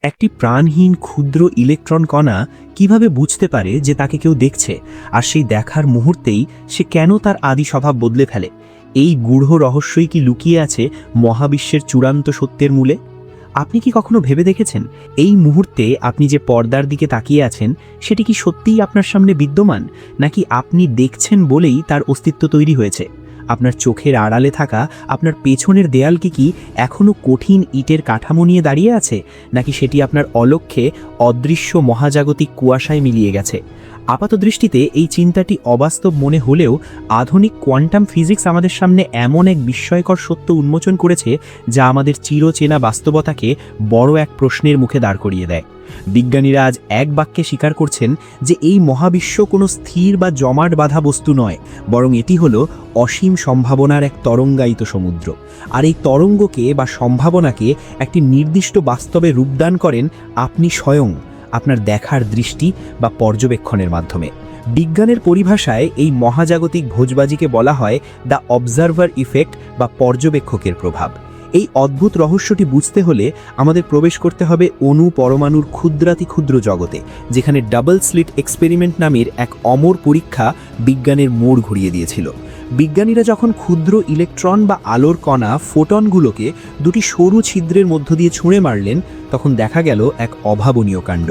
একটি প্রাণহীন ক্ষুদ্র ইলেকট্রন কণা কিভাবে বুঝতে পারে যে তাকে কেউ দেখছে, আর সেই দেখার মুহূর্তেই সে কেন তার আদি স্বভাব বদলে ফেলে? এই গূঢ় রহস্যই কি লুকিয়ে আছে মহাবিশ্বের চূড়ান্ত সত্যের মূলে? আপনি কি কখনো ভেবে দেখেছেন এই মুহূর্তে আপনি যে পর্দার দিকে তাকিয়ে আছেন সেটি কি সত্যিই আপনার সামনে বিদ্যমান, নাকি আপনি দেখছেন বলেই তার অস্তিত্ব তৈরি হয়েছে? আপনার চোখের আড়ালে থাকা আপনার পেছনের দেয়াল কি এখনও কঠিন ইটের কাঠামো নিয়ে দাঁড়িয়ে আছে, নাকি সেটি আপনার অলক্ষ্যে অদৃশ্য মহাজাগতিক কুয়াশায় মিলিয়ে গেছে? আপাতদৃষ্টিতে এই চিন্তাটি অবাস্তব মনে হলেও আধুনিক কোয়ান্টাম ফিজিক্স আমাদের সামনে এমন এক বিস্ময়কর সত্য উন্মোচন করেছে যা আমাদের চিরচেনা বাস্তবতাকে বড় এক প্রশ্নের মুখে দাঁড় করিয়ে দেয়। বিজ্ঞানীরা আজ এক বাক্যে স্বীকার করছেন যে এই মহাবিশ্ব কোনো স্থির বা জমাট বাঁধা বস্তু নয়, বরং এটি হলো অসীম সম্ভাবনার এক তরঙ্গায়িত সমুদ্র। আর এই তরঙ্গকে বা সম্ভাবনাকে একটি নির্দিষ্ট বাস্তবে রূপদান করেন আপনি স্বয়ং, আপনার দেখার দৃষ্টি বা পর্যবেক্ষণের মাধ্যমে। বিজ্ঞানের পরিভাষায় এই মহাজাগতিক ভোজবাজিকে বলা হয় দ্য অবজারভার ইফেক্ট বা পর্যবেক্ষকের প্রভাব। এই অদ্ভুত রহস্যটি বুঝতে হলে আমাদের প্রবেশ করতে হবে অণু পরমাণুর ক্ষুদ্রাতি ক্ষুদ্র জগতে, যেখানে ডাবল স্লিট এক্সপেরিমেন্ট নামের এক অমর পরীক্ষা বিজ্ঞানের মোড় ঘুরিয়ে দিয়েছিল। বিজ্ঞানীরা যখন ক্ষুদ্র ইলেকট্রন বা আলোর কণা ফোটনগুলোকে দুটি সরু ছিদ্রের মধ্য দিয়ে ছুঁড়ে মারলেন, তখন দেখা গেল এক অভাবনীয় কাণ্ড।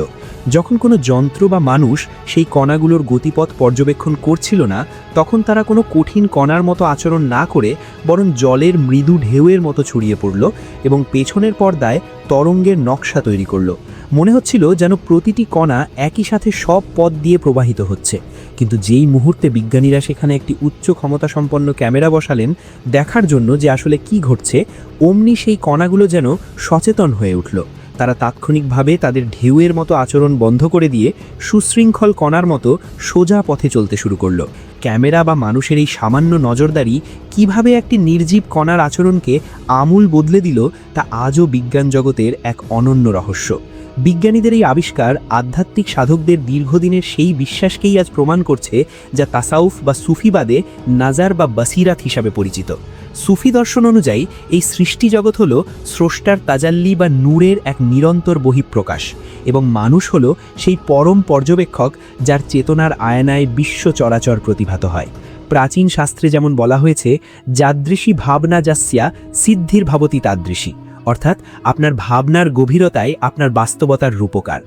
যখন কোনো যন্ত্র বা মানুষ সেই কণাগুলোর গতিপথ পর্যবেক্ষণ করছিল না, তখন তারা কোনো কঠিন কণার মতো আচরণ না করে বরং জলের মৃদু ঢেউয়ের মতো ছড়িয়ে পড়ল এবং পেছনের পর্দায় তরঙ্গের নকশা তৈরি করল। মনে হচ্ছিল যেন প্রতিটি কণা একই সাথে সব পথ দিয়ে প্রবাহিত হচ্ছে। কিন্তু যেই মুহূর্তে বিজ্ঞানীরা সেখানে একটি উচ্চ ক্ষমতাসম্পন্ন ক্যামেরা বসালেন দেখার জন্য যে আসলে কি ঘটছে, অমনি সেই কণাগুলো যেন সচেতন হয়ে উঠল। তারা তাৎক্ষণিকভাবে তাদের ঢেউয়ের মতো আচরণ বন্ধ করে দিয়ে সুশৃঙ্খল কণার মতো সোজা পথে চলতে শুরু করল। ক্যামেরা বা মানুষের এই সামান্য নজরদারি কিভাবে একটি নির্জীব কণার আচরণকে আমূল বদলে দিল, তা আজও বিজ্ঞান জগতের এক অনন্য রহস্য। বিজ্ঞানীদের এই আবিষ্কার আধ্যাত্মিক সাধকদের দীর্ঘদিনের সেই বিশ্বাসকেই আজ প্রমাণ করছে, যা তাসাউফ বা সুফিবাদে নাজার বা বাসিরাত হিসাবে পরিচিত। সুফি দর্শন অনুযায়ী এই সৃষ্টি জগৎ হল স্রষ্টার তাজাল্লি বা নূরের এক নিরন্তর বহিঃপ্রকাশ, এবং মানুষ হল সেই পরম পর্যবেক্ষক যার চেতনার আয়নায় বিশ্ব চরাচর প্রতিভাত হয়। প্রাচীন শাস্ত্রে যেমন বলা হয়েছে, যাদৃশী ভাবনা যাস্যা সিদ্ধির ভাবতি তাদৃশী, অর্থাৎ আপনার ভাবনার গভীরতায় আপনার বাস্তবতার রূপকার।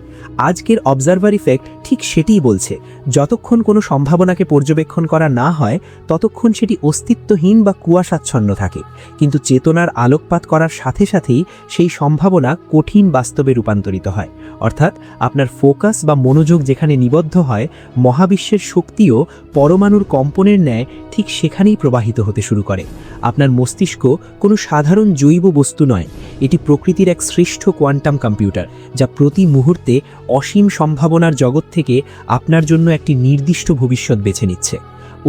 আজকের অবজারভার ইফেক্ট ঠিক সেটিই বলছে, যতক্ষণ কোনো সম্ভাবনাকে পর্যবেক্ষণ করা না হয় ততক্ষণ সেটি অস্তিত্বহীন বা কুয়াশাচ্ছন্ন থাকে, কিন্তু চেতনার আলোকপাত করার সাথে সাথেই সেই সম্ভাবনা কঠিন বাস্তবে রূপান্তরিত হয়। অর্থাৎ আপনার ফোকাস বা মনোযোগ যেখানে নিবদ্ধ হয়, মহাবিশ্বের শক্তিও পরমাণুর কম্পনের ন্যায় ঠিক সেখানেই প্রবাহিত হতে শুরু করে। আপনার মস্তিষ্ক কোনো সাধারণ জৈব বস্তু নয়, এটি প্রকৃতির এক শ্রেষ্ঠ কোয়ান্টাম কম্পিউটার, যা প্রতি মুহূর্তে অসীম সম্ভাবনার জগৎ থেকে আপনার জন্য একটি নির্দিষ্ট ভবিষ্যৎ বেছে নিচ্ছে।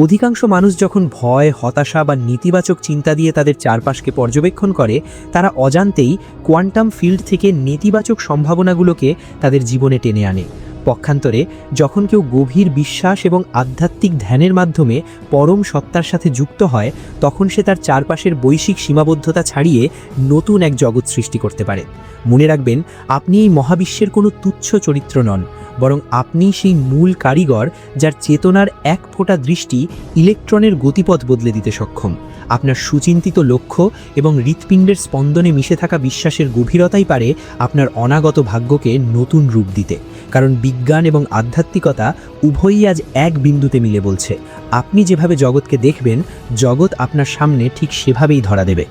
অধিকাংশ মানুষ যখন ভয়, হতাশা বা নেতিবাচক চিন্তা দিয়ে তাদের চারপাশকে পর্যবেক্ষণ করে, তারা অজান্তেই কোয়ান্টাম ফিল্ড থেকে নেতিবাচক সম্ভাবনাগুলোকে তাদের জীবনে টেনে আনে। পক্ষান্তরে যখন কেউ গভীর বিশ্বাস এবং আধ্যাত্মিক ধ্যানের মাধ্যমে পরম সত্তার সাথে যুক্ত হয়, তখন সে তার চারপাশের বৈশ্বিক সীমাবদ্ধতা ছাড়িয়ে নতুন এক জগৎ সৃষ্টি করতে পারে। মনে রাখবেন, আপনি এই মহাবিশ্বের কোনো তুচ্ছ চরিত্র নন, বরং আপনি সেই মূল কারিগর যার চেতনার এক ফোঁটা দৃষ্টি ইলেকট্রনের গতিপথ বদলে দিতে সক্ষম। আপনার সুচিন্তিত লক্ষ্য এবং হৃৎপিণ্ডের স্পন্দনে মিশে থাকা বিশ্বাসের গভীরতাই পারে আপনার অনাগত ভাগ্যকে নতুন রূপ দিতে। কারণ বিজ্ঞান এবং আধ্যাত্মিকতা উভয়ই আজ এক বিন্দুতে মিলে বলছে, আপনি যেভাবে জগৎকে দেখবেন, জগৎ আপনার সামনে ঠিক সেভাবেই ধরা দেবে।